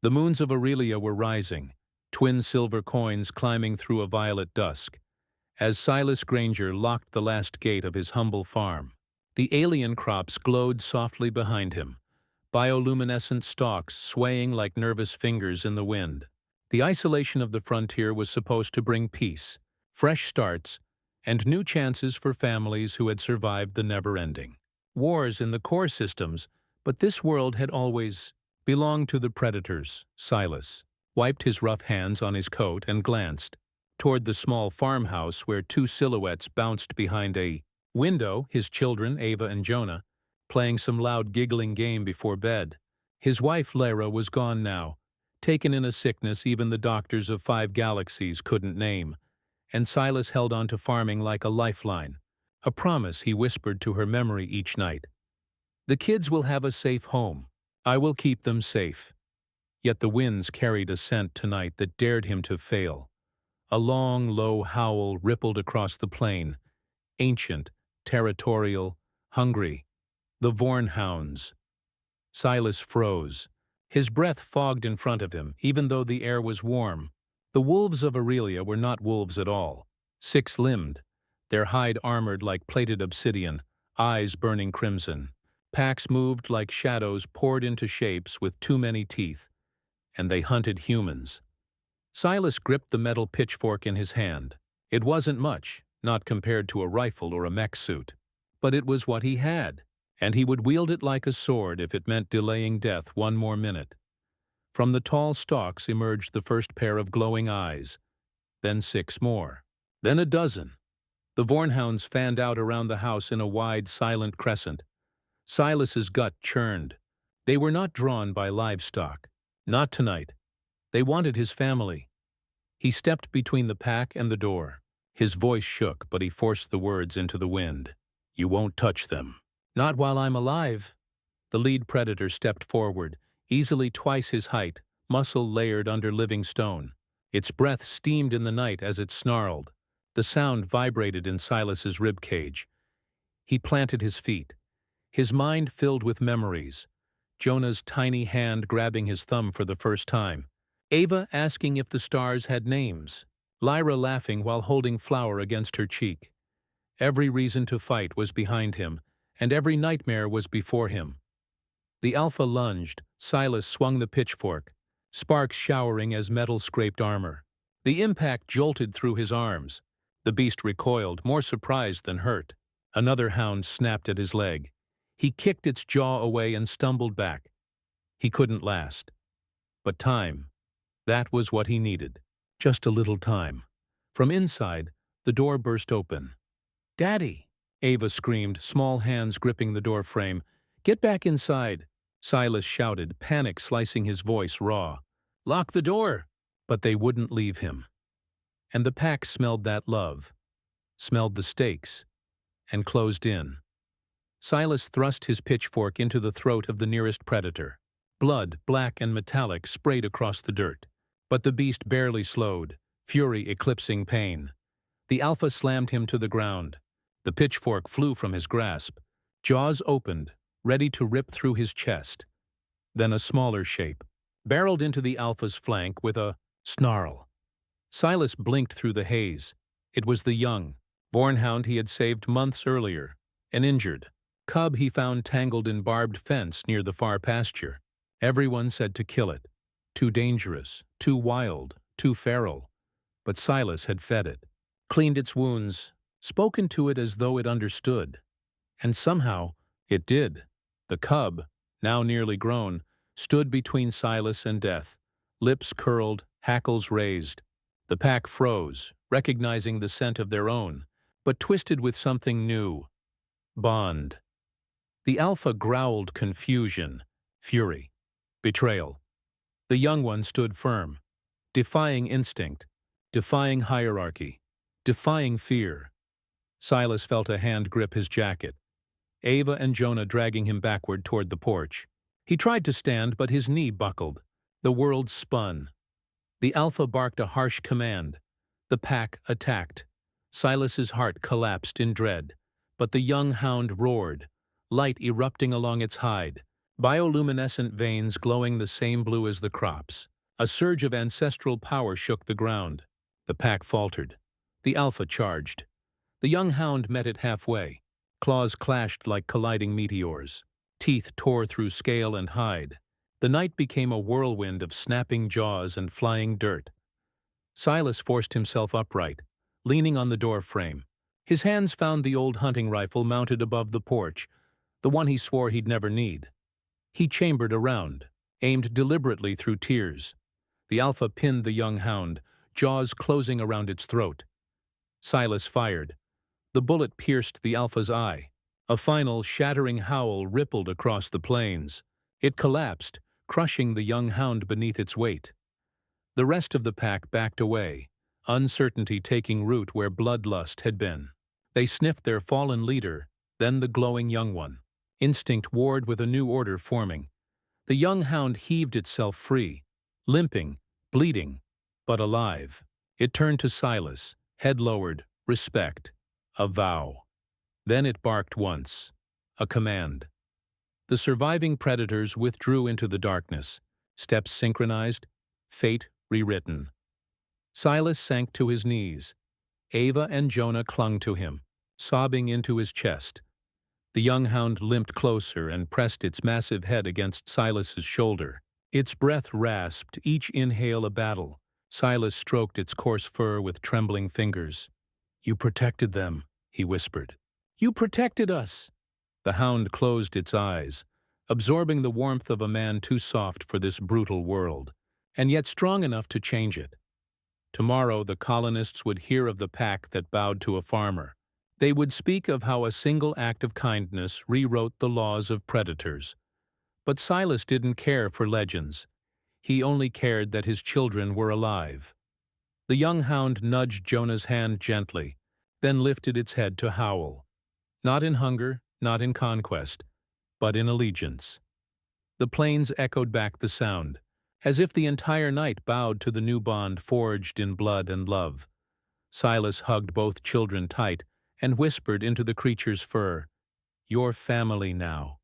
The moons of Aurelia were rising, twin silver coins climbing through a violet dusk, as Silas Granger locked the last gate of his humble farm. The alien crops glowed softly behind him, bioluminescent stalks swaying like nervous fingers in the wind. The isolation of the frontier was supposed to bring peace, fresh starts, and new chances for families who had survived the never-ending wars in the core systems, but this world had always belonged to the predators. Silas wiped his rough hands on his coat and glanced toward the small farmhouse where two silhouettes bounced behind a window, his children, Ava and Jonah, playing some loud giggling game before bed. His wife, Lara, was gone now, taken in a sickness even the doctors of 5 galaxies couldn't name, and Silas held on to farming like a lifeline, a promise he whispered to her memory each night. The kids will have a safe home. I will keep them safe. Yet the winds carried a scent tonight that dared him to fail. A long, low howl rippled across the plain, ancient, territorial, hungry. The Vorn hounds. Silas froze. His breath fogged in front of him, even though the air was warm. The wolves of Aurelia were not wolves at all. 6-limbed, their hide armored like plated obsidian, eyes burning crimson. Packs moved like shadows poured into shapes with too many teeth, and they hunted humans. Silas gripped the metal pitchfork in his hand. It wasn't much, not compared to a rifle or a mech suit. But it was what he had, and he would wield it like a sword if it meant delaying death one more minute. From the tall stalks emerged the first pair of glowing eyes, then 6 more, then a dozen. The Vornhounds fanned out around the house in a wide, silent crescent. Silas's gut churned. They were not drawn by livestock. Not tonight. They wanted his family. He stepped between the pack and the door. His voice shook, but he forced the words into the wind. You won't touch them. Not while I'm alive. The lead predator stepped forward, easily twice his height, muscle layered under living stone. Its breath steamed in the night as it snarled. The sound vibrated in Silas's ribcage. He planted his feet, his mind filled with memories. Jonah's tiny hand grabbing his thumb for the first time. Ava asking if the stars had names. Lyra laughing while holding flour against her cheek. Every reason to fight was behind him, and every nightmare was before him. The Alpha lunged. Silas swung the pitchfork, sparks showering as metal scraped armor. The impact jolted through his arms. The beast recoiled, more surprised than hurt. Another hound snapped at his leg. He kicked its jaw away and stumbled back. He couldn't last. But time. That was what he needed. Just a little time. From inside, the door burst open. "Daddy!" Ava screamed, small hands gripping the door frame. "Get back inside!" Silas shouted, panic slicing his voice raw. "Lock the door!" But they wouldn't leave him. And the pack smelled that love, smelled the stakes, and closed in. Silas thrust his pitchfork into the throat of the nearest predator. Blood, black and metallic, sprayed across the dirt. But the beast barely slowed, fury eclipsing pain. The Alpha slammed him to the ground. The pitchfork flew from his grasp. Jaws opened, ready to rip through his chest. Then a smaller shape barreled into the Alpha's flank with a snarl. Silas blinked through the haze. It was the young Vornhound he had saved months earlier, an injured cub he found tangled in barbed fence near the far pasture. Everyone said to kill it. Too dangerous, too wild, too feral. But Silas had fed it, cleaned its wounds, spoken to it as though it understood. And somehow it did. The cub, now nearly grown, stood between Silas and death, lips curled, hackles raised. The pack froze, recognizing the scent of their own, but twisted with something new. Bond. The Alpha growled confusion, fury, betrayal. The young one stood firm, defying instinct, defying hierarchy, defying fear. Silas felt a hand grip his jacket, Ava and Jonah dragging him backward toward the porch. He tried to stand, but his knee buckled. The world spun. The Alpha barked a harsh command. The pack attacked. Silas's heart collapsed in dread, but the young hound roared, light erupting along its hide. bioluminescent veins glowing the same blue as the crops. A surge of ancestral power shook the ground. The pack faltered. The alpha charged. The young hound met it halfway. Claws clashed like colliding meteors. Teeth tore through scale and hide. The night became a whirlwind of snapping jaws and flying dirt. Silas forced himself upright, leaning on the door frame. His hands found the old hunting rifle mounted above the porch, the one he swore he'd never need. He chambered around, aimed deliberately through tears. The alpha pinned the young hound, jaws closing around its throat. Silas fired. The bullet pierced the alpha's eye. A final, shattering howl rippled across the plains. It collapsed, crushing the young hound beneath its weight. The rest of the pack backed away, uncertainty taking root where bloodlust had been. They sniffed their fallen leader, then the glowing young one. Instinct warred with a new order forming. The young hound heaved itself free, limping, bleeding, but alive. It turned to Silas, head lowered, respect, a vow. Then it barked once, a command. The surviving predators withdrew into the darkness, steps synchronized, fate rewritten. Silas sank to his knees. Ava and Jonah clung to him, sobbing into his chest. The young hound limped closer and pressed its massive head against Silas's shoulder. Its breath rasped, each inhale a battle. Silas stroked its coarse fur with trembling fingers. "You protected them," he whispered. "You protected us." The hound closed its eyes, absorbing the warmth of a man too soft for this brutal world, and yet strong enough to change it. Tomorrow the colonists would hear of the pack that bowed to a farmer. They would speak of how a single act of kindness rewrote the laws of predators. But Silas didn't care for legends. He only cared that his children were alive. The young hound nudged Jonah's hand gently, then lifted its head to howl. Not in hunger, not in conquest, but in allegiance. The plains echoed back the sound, as if the entire night bowed to the new bond forged in blood and love. Silas hugged both children tight and whispered into the creature's fur, "Your family now."